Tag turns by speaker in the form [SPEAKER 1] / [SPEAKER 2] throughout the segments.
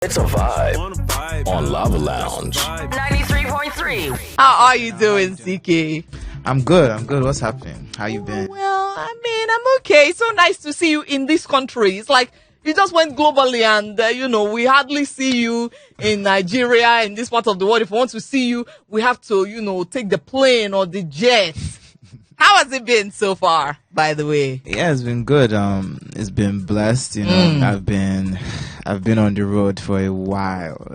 [SPEAKER 1] It's a vibe on Lava Lounge.
[SPEAKER 2] 93.3.
[SPEAKER 3] How are you doing, Ckay?
[SPEAKER 4] I'm good. What's happening? How you been?
[SPEAKER 3] Well, I'm okay. So nice to see you in this country. It's like you just went globally and, we hardly see you in Nigeria, in this part of the world. If we want to see you, we have to, take the plane or the jet. How has it been so far, by the way?
[SPEAKER 4] Yeah, it's been good. It's been blessed. I've been on the road for a while.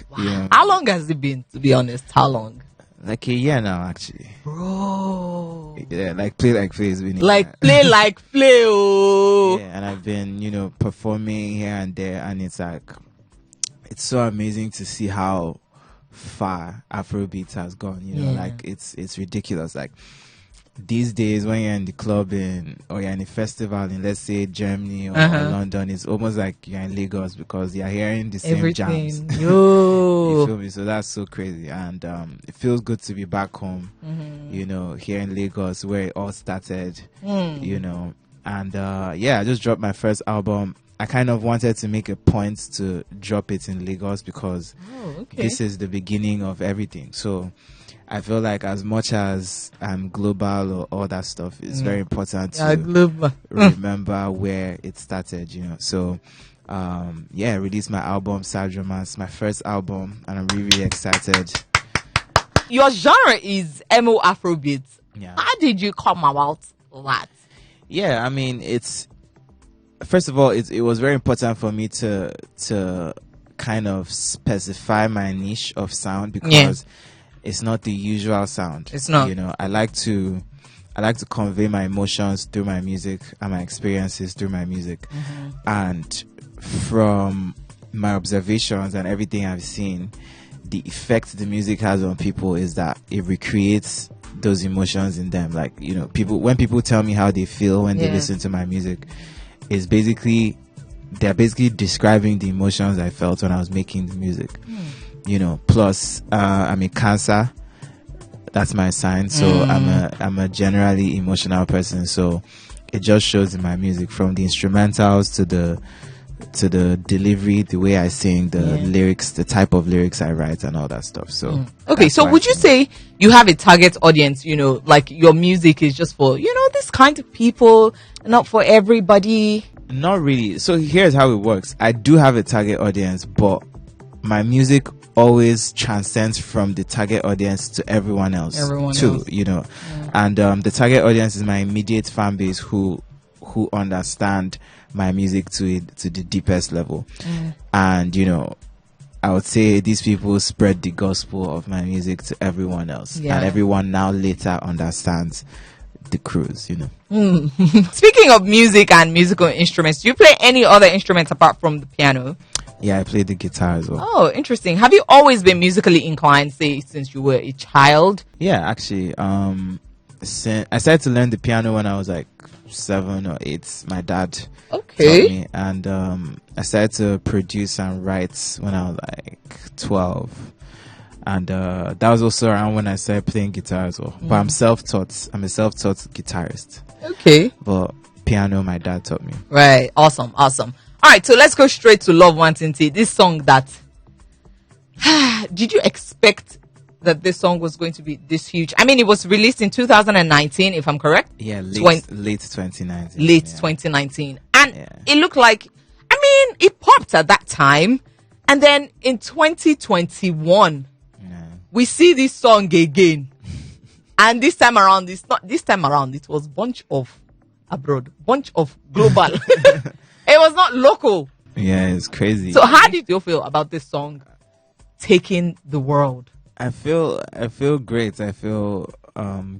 [SPEAKER 3] Wow. How long has it been, to be honest? How long?
[SPEAKER 4] Like a year now, actually.
[SPEAKER 3] Bro.
[SPEAKER 4] Yeah, like play has been.
[SPEAKER 3] Play. Oh.
[SPEAKER 4] Yeah, and I've been, performing here and there, and it's so amazing to see how far Afrobeat has gone. It's ridiculous. Like, these days when you're in the club or you're in a festival in, let's say, Germany or London, it's almost like you're in Lagos because you're hearing the same jams.
[SPEAKER 3] Yo.
[SPEAKER 4] You feel me? So that's so crazy, and it feels good to be back home, here in Lagos where it all started, and I just dropped my first album. I kind of wanted to make a point to drop it in Lagos because this is the beginning of everything. So I feel like as much as I'm global or all that stuff, it's very important to remember where it started, So, released my album, Sad Romance, my first album, and I'm really, really excited.
[SPEAKER 3] Your genre is emo Afrobeat.
[SPEAKER 4] Yeah.
[SPEAKER 3] How did you come about that?
[SPEAKER 4] Yeah, I mean, first of all, it was very important for me to kind of specify my niche of sound because it's not the usual sound.
[SPEAKER 3] It's not.
[SPEAKER 4] I like to convey my emotions through my music and my experiences through my music. And from my observations and everything I've seen, the effect the music has on people is that it recreates those emotions in them. Like, when people tell me how they feel when they listen to my music, they're basically describing the emotions I felt when I was making the music. Plus I'm a Cancer. That's my sign. So I'm a generally emotional person. So it just shows in my music, from the instrumentals to the delivery, the way I sing, the lyrics, the type of lyrics I write, and all that stuff. So
[SPEAKER 3] okay, so would you say you have a target audience? Like your music is just for this kind of people, not for everybody?
[SPEAKER 4] Not really. So here's how it works. I do have a target audience, but my music always transcends from the target audience to everyone else too. And the target audience is my immediate fan base who understand my music to the deepest level. And I would say these people spread the gospel of my music to everyone else, and everyone now later understands the cruise.
[SPEAKER 3] Speaking of music and musical instruments, do you play any other instruments apart from the piano?
[SPEAKER 4] Yeah, I play the guitar as well.
[SPEAKER 3] Oh, interesting. Have you always been musically inclined, say, since you were a child?
[SPEAKER 4] Yeah, actually, I started to learn the piano when I was like 7 or 8. My dad taught me, and I started to produce and write when I was like 12. And that was also around when I started playing guitar as well. But I'm self-taught. I'm a self-taught guitarist.
[SPEAKER 3] Okay.
[SPEAKER 4] But piano, my dad taught me.
[SPEAKER 3] Right. Awesome. All right, so let's go straight to Love Wantinty. This song that... Did you expect that this song was going to be this huge? I mean, it was released in 2019, if I'm correct?
[SPEAKER 4] Yeah, late 2019.
[SPEAKER 3] Late 2019. And it looked like... I mean, it popped at that time. And then in 2021, we see this song again. And this time around, it was bunch of abroad, bunch of global. It was not local.
[SPEAKER 4] Yeah, it's crazy.
[SPEAKER 3] So how did you feel about this song taking the world?
[SPEAKER 4] I feel great. I feel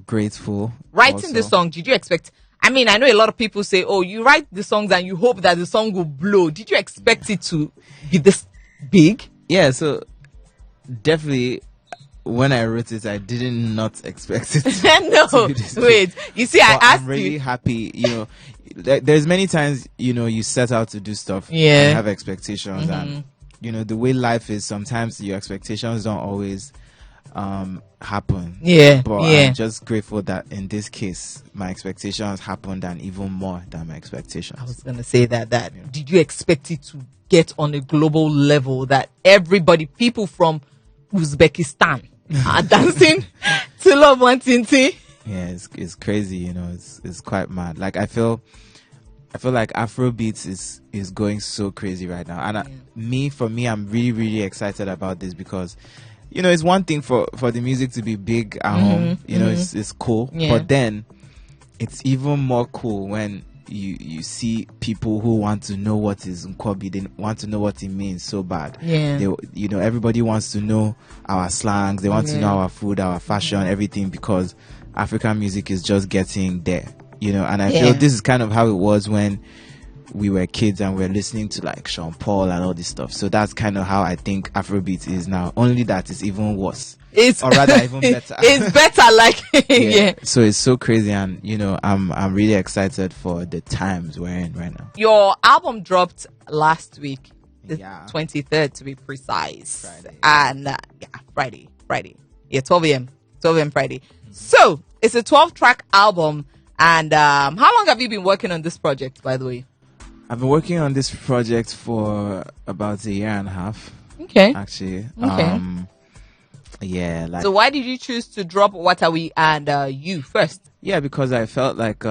[SPEAKER 4] grateful.
[SPEAKER 3] Writing the song, did you expect? I mean, I know a lot of people say, oh, you write the songs and you hope that the song will blow. Did you expect it to be this big?
[SPEAKER 4] Yeah, so definitely when I wrote it, I did not expect it to be this
[SPEAKER 3] wait. You see,
[SPEAKER 4] but I'm really happy. There's many times, you set out to do stuff and have expectations. And, the way life is, sometimes your expectations don't always happen.
[SPEAKER 3] Yeah,
[SPEAKER 4] But
[SPEAKER 3] yeah.
[SPEAKER 4] I'm just grateful that in this case, my expectations happened and even more than my expectations.
[SPEAKER 3] I was gonna say that. Did you expect it to get on a global level that everybody, people from Uzbekistan, are dancing to Love One Tinti?
[SPEAKER 4] Yeah, it's crazy. You know, it's quite mad. Like I feel like Afrobeat is going so crazy right now, and for me, I'm really really excited about this because, you know, it's one thing for the music to be big at home. You know, it's cool, but then it's even more cool when you see people who want to know what is Nkwobi. They want to know what it means so bad.
[SPEAKER 3] Yeah.
[SPEAKER 4] You know, everybody wants to know our slangs. They want to know our food, our fashion, everything, because African music is just getting there. You know, and I feel this is kind of how it was when we were kids and we were listening to like Sean Paul and all this stuff. So that's kind of how I think Afrobeat is now. Only that it's even worse. Or rather even better.
[SPEAKER 3] It's better, like yeah.
[SPEAKER 4] So it's so crazy, and you know, I'm really excited for the times we're in right now.
[SPEAKER 3] Your album dropped last week, the 23rd to be precise.
[SPEAKER 4] Friday.
[SPEAKER 3] And Friday. Yeah, 12 a.m. Friday. So it's a 12-track album. And how long have you been working on this project, by the way?
[SPEAKER 4] I've been working on this project for about a year and a half.
[SPEAKER 3] Okay.
[SPEAKER 4] Actually.
[SPEAKER 3] Okay.
[SPEAKER 4] Yeah. Like.
[SPEAKER 3] So why did you choose to drop What Are We and You first?
[SPEAKER 4] Yeah, because I felt like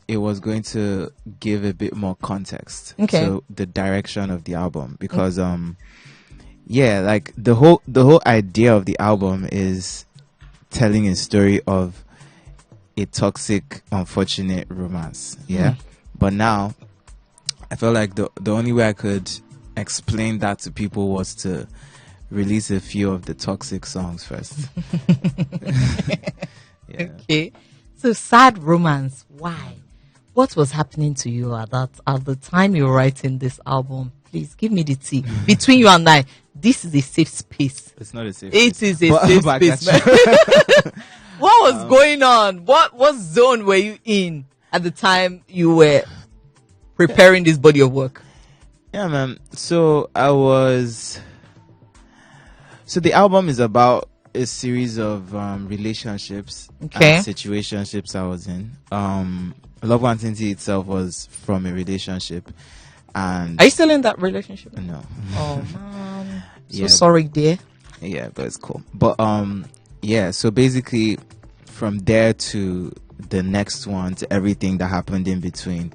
[SPEAKER 4] it was going to give a bit more context
[SPEAKER 3] to
[SPEAKER 4] the direction of the album. Because yeah, like the whole idea of the album is telling a story of a toxic, unfortunate romance. Yeah. But now I felt like the only way I could explain that to people was to release a few of the toxic songs first. Yeah.
[SPEAKER 3] Okay. So sad romance. Why? What was happening to you at the time you were writing this album? Please give me the tea. Between you and I, this is a safe space.
[SPEAKER 4] It's not a safe
[SPEAKER 3] space. It is a safe space. What was going on? What zone were you in at the time you were preparing this body of work?
[SPEAKER 4] Yeah, man. So the album is about a series of relationships and situationships I was in. Love One Tinti itself was from a relationship. And
[SPEAKER 3] are you still in that relationship?
[SPEAKER 4] No.
[SPEAKER 3] Oh man. So sorry, dear.
[SPEAKER 4] Yeah, but it's cool. But yeah, so basically from there to the next one to everything that happened in between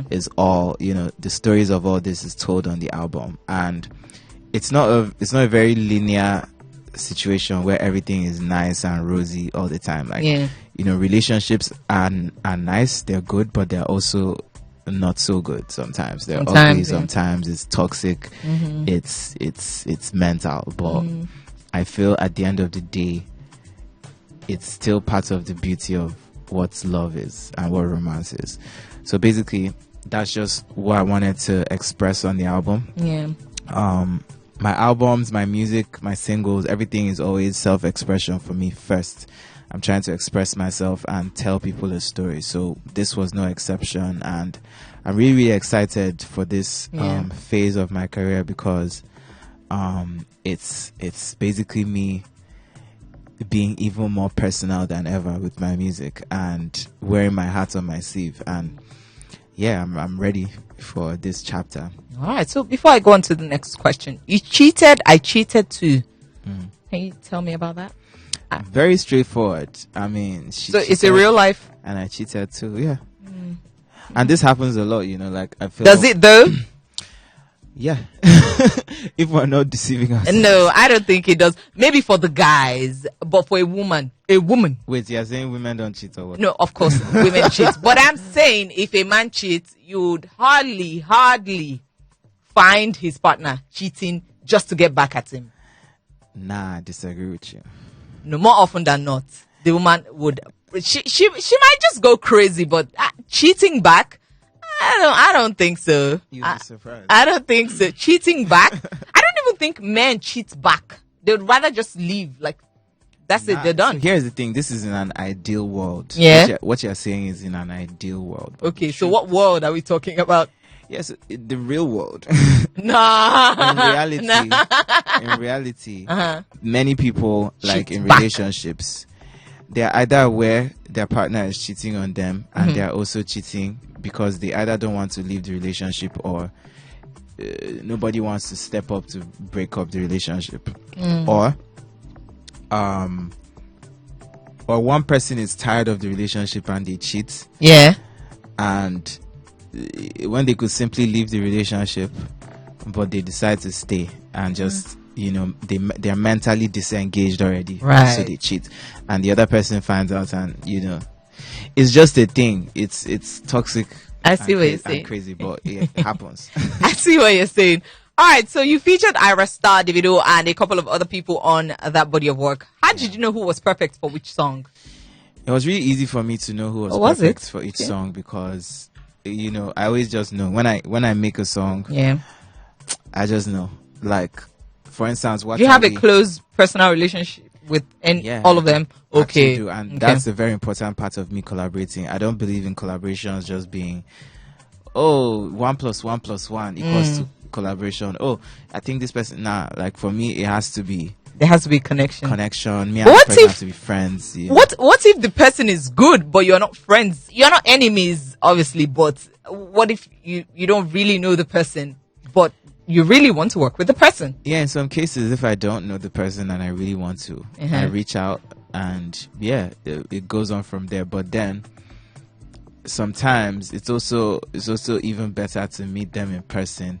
[SPEAKER 4] is all, you know, the stories of all this is told on the album. And it's not a very linear situation where everything is nice and rosy all the time. Like you know, relationships are nice, they're good, but they're also not so good sometimes. They're ugly, sometimes it's toxic, it's mental. But I feel at the end of the day it's still part of the beauty of what love is and what romance is. So basically that's just what I wanted to express on the album. My albums, my music, my singles, everything is always self-expression for me first. I'm trying to express myself and tell people a story. So this was no exception, and I'm really, really excited for this phase of my career because it's basically me being even more personal than ever with my music and wearing my heart on my sleeve. And yeah, I'm ready for this chapter.
[SPEAKER 3] All right. So before I go on to the next question, you cheated. I cheated too. Can you tell me about that?
[SPEAKER 4] Very straightforward. I mean,
[SPEAKER 3] so it's a real life,
[SPEAKER 4] and I cheated too. Yeah. And this happens a lot, you know. Like I feel.
[SPEAKER 3] Does it though?
[SPEAKER 4] Yeah. If we're not deceiving ourselves.
[SPEAKER 3] No, I don't think it does. Maybe for the guys, but for a woman.
[SPEAKER 4] Wait, you're saying women don't cheat or what?
[SPEAKER 3] No, of course, women cheat. But I'm saying if a man cheats, you'd hardly find his partner cheating just to get back at him.
[SPEAKER 4] Nah, I disagree with you.
[SPEAKER 3] No, more often than not, the woman would. She might just go crazy, but cheating back, I don't think so.
[SPEAKER 4] You'd be surprised.
[SPEAKER 3] I don't think so. Cheating back, I don't even think men cheat back. They'd rather just leave. Like that's it. They're done.
[SPEAKER 4] So here's the thing. This is in an ideal world.
[SPEAKER 3] Yeah.
[SPEAKER 4] What you're saying is in an ideal world.
[SPEAKER 3] Okay. So what world are we talking about?
[SPEAKER 4] Yes, the real world.
[SPEAKER 3] Nah.
[SPEAKER 4] In reality, many people, like
[SPEAKER 3] Shit
[SPEAKER 4] in
[SPEAKER 3] back.
[SPEAKER 4] relationships, they're either aware their partner is cheating on them and they're also cheating because they either don't want to leave the relationship or nobody wants to step up to break up the relationship, or one person is tired of the relationship and they cheat, and when they could simply leave the relationship but they decide to stay and just they're mentally disengaged already,
[SPEAKER 3] right?
[SPEAKER 4] So they cheat and the other person finds out, and it's just a thing. It's toxic.
[SPEAKER 3] I see what you're saying.
[SPEAKER 4] Crazy, but it happens.
[SPEAKER 3] I see what you're saying. All right, so you featured Ira Star, Davido, and a couple of other people on that body of work. How did you know who was perfect for which song?
[SPEAKER 4] It was really easy for me to know who was perfect for each song because I always just know when I make a song.
[SPEAKER 3] Yeah,
[SPEAKER 4] I just know. Like, for instance, what
[SPEAKER 3] you have a close personal relationship with all of them. Okay,
[SPEAKER 4] do, and that's a very important part of me collaborating. I don't believe in collaborations just being 1 + 1 + 1 equals to collaboration. I think this person. Like for me, it has to be.
[SPEAKER 3] There has to be connection.
[SPEAKER 4] Me and the person have to be friends.
[SPEAKER 3] What if the person is good, but you're not friends? You're not enemies, obviously. But what if you don't really know the person, but you really want to work with the person?
[SPEAKER 4] Yeah, in some cases, if I don't know the person and I really want to, I reach out, and it goes on from there. But then sometimes it's also even better to meet them in person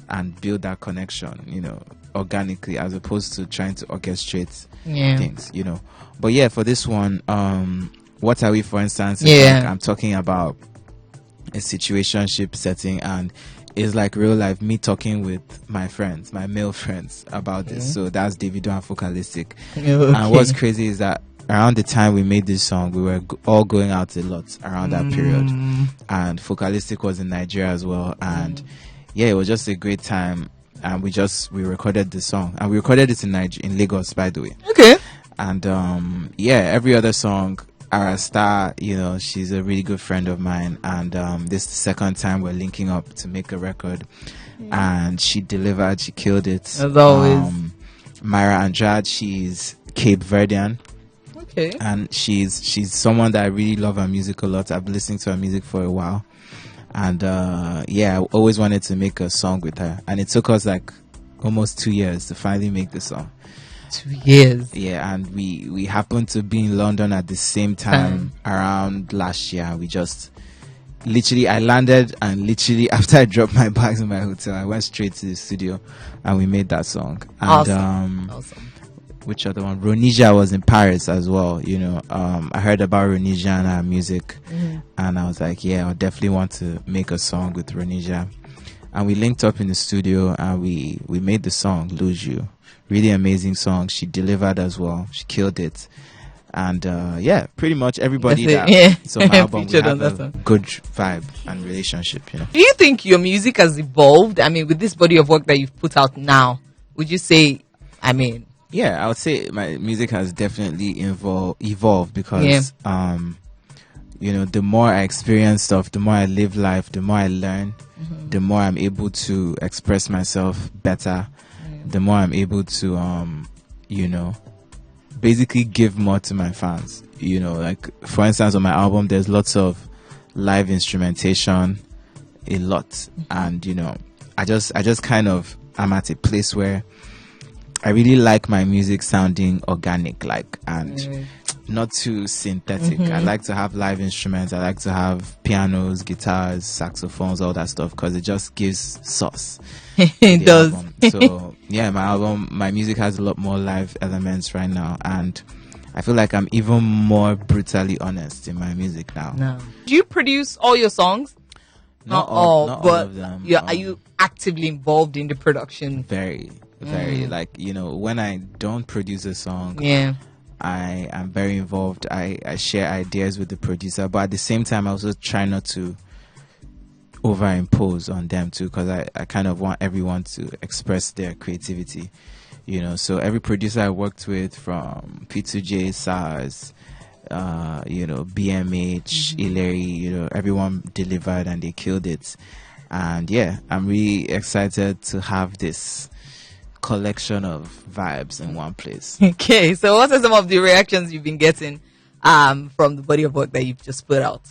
[SPEAKER 4] and build that connection, organically, as opposed to trying to orchestrate things, But for this one, What Are We, for instance, like I'm talking about a situationship setting, and it's like real life, me talking with my friends, my male friends, about this. So that's Davido and Focalistic. And what's crazy is that around the time we made this song, we were all going out a lot around that period, and Focalistic was in Nigeria as well, and it was just a great time. And we recorded the song, and we recorded it in Lagos, by the way.
[SPEAKER 3] Okay.
[SPEAKER 4] And every other song, Ara Star, she's a really good friend of mine, and this is the second time we're linking up to make a record, and she delivered, she killed it.
[SPEAKER 3] As always.
[SPEAKER 4] Myra Andrade, she's Cape Verdean.
[SPEAKER 3] Okay.
[SPEAKER 4] And she's someone that I really love her music a lot. I've been listening to her music for a while. And I always wanted to make a song with her, and it took us like almost 2 years to finally make the song.
[SPEAKER 3] 2 years.
[SPEAKER 4] Yeah, and we happened to be in London at the same time around last year. We just I landed, and literally after I dropped my bags in my hotel, I went straight to the studio and we made that song. And
[SPEAKER 3] awesome.
[SPEAKER 4] Which other one? Ronija was in Paris as well. I heard about Ronija and her music, and I was like, I definitely want to make a song with Ronija. And we linked up in the studio, and we made the song Lose You. Really amazing song. She delivered as well. She killed it. And pretty much everybody that's on my album, we have a good vibe and relationship.
[SPEAKER 3] Do you think your music has evolved? I mean, with this body of work that you've put out now, would you say,
[SPEAKER 4] I would say my music has definitely evolved because, the more I experience stuff, the more I live life, the more I learn, the more I'm able to express myself better, the more I'm able to, basically give more to my fans. Like, for instance, on my album, there's lots of live instrumentation, a lot. And, I just kind of, I'm at a place where I really like my music sounding organic, and not too synthetic. I like to have live instruments. I like to have pianos, guitars, saxophones, all that stuff, because it just gives sauce.
[SPEAKER 3] It does.
[SPEAKER 4] So my music has a lot more live elements right now, and I feel like I'm even more brutally honest in my music now.
[SPEAKER 3] No. Do you produce all your songs? Not all, but
[SPEAKER 4] all of them.
[SPEAKER 3] Are you actively involved in the production?
[SPEAKER 4] Very. Like, when I don't produce a song, I am very involved. I share ideas with the producer, but at the same time I also try not to overimpose on them too, because I kind of want everyone to express their creativity, so every producer I worked with, from P2J, SARS, BMH, Ileri, everyone delivered and they killed it. And yeah, I'm really excited to have this collection of vibes in one place.
[SPEAKER 3] Okay, so what are some of the reactions you've been getting from the body of work that you've just put out?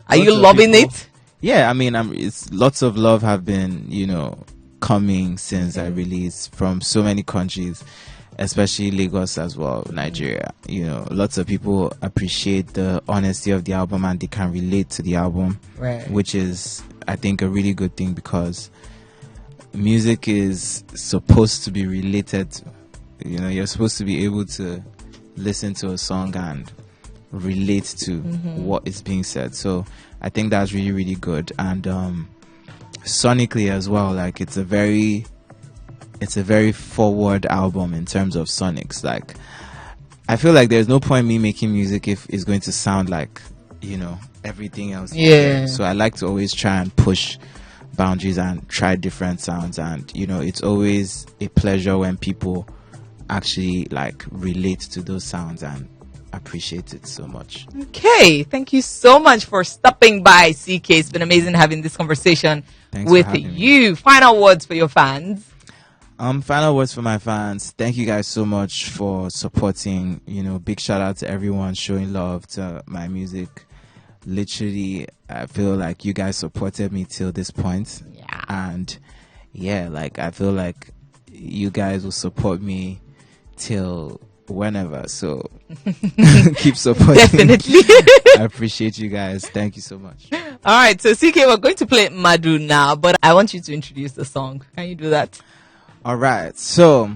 [SPEAKER 3] Are you loving it?
[SPEAKER 4] Yeah, I mean, it's lots of love have been, coming since I released from so many countries, especially Lagos as well, Nigeria. Lots of people appreciate the honesty of the album and they can relate to the album,
[SPEAKER 3] right?
[SPEAKER 4] Which is, I think, a really good thing because music is supposed to be related to. You're supposed to be able to listen to a song and relate to what is being said. So I think that's really, really good. And sonically as well, like it's a very forward album in terms of sonics. Like I feel like there's no point me making music if it's going to sound like everything else.
[SPEAKER 3] Yeah.
[SPEAKER 4] So I like to always try and push boundaries and try different sounds, and it's always a pleasure when people actually like relate to those sounds and appreciate it so much.
[SPEAKER 3] Okay, thank you so much for stopping by, Ckay. It's been amazing having this conversation with you. Final words for your fans.
[SPEAKER 4] Final words for my fans. Thank you guys so much for supporting. Big shout out to everyone showing love to my music. Literally, I feel like you guys supported me till this point.
[SPEAKER 3] Yeah.
[SPEAKER 4] And yeah, like I feel like you guys will support me till whenever. So keep supporting.
[SPEAKER 3] Definitely.
[SPEAKER 4] I appreciate you guys. Thank you so much.
[SPEAKER 3] All right, so Ckay, we're going to play Madu now, but I want you to introduce the song. Can you do that?
[SPEAKER 4] All right, so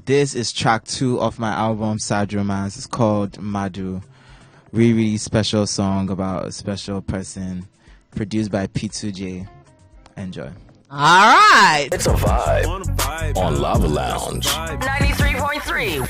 [SPEAKER 4] this is track 2 of my album Sad Romance. It's called Madu. Really, really special song about a special person, produced by P2J. Enjoy.
[SPEAKER 3] All right.
[SPEAKER 1] It's a vibe on Lava Lounge.
[SPEAKER 2] 93.3.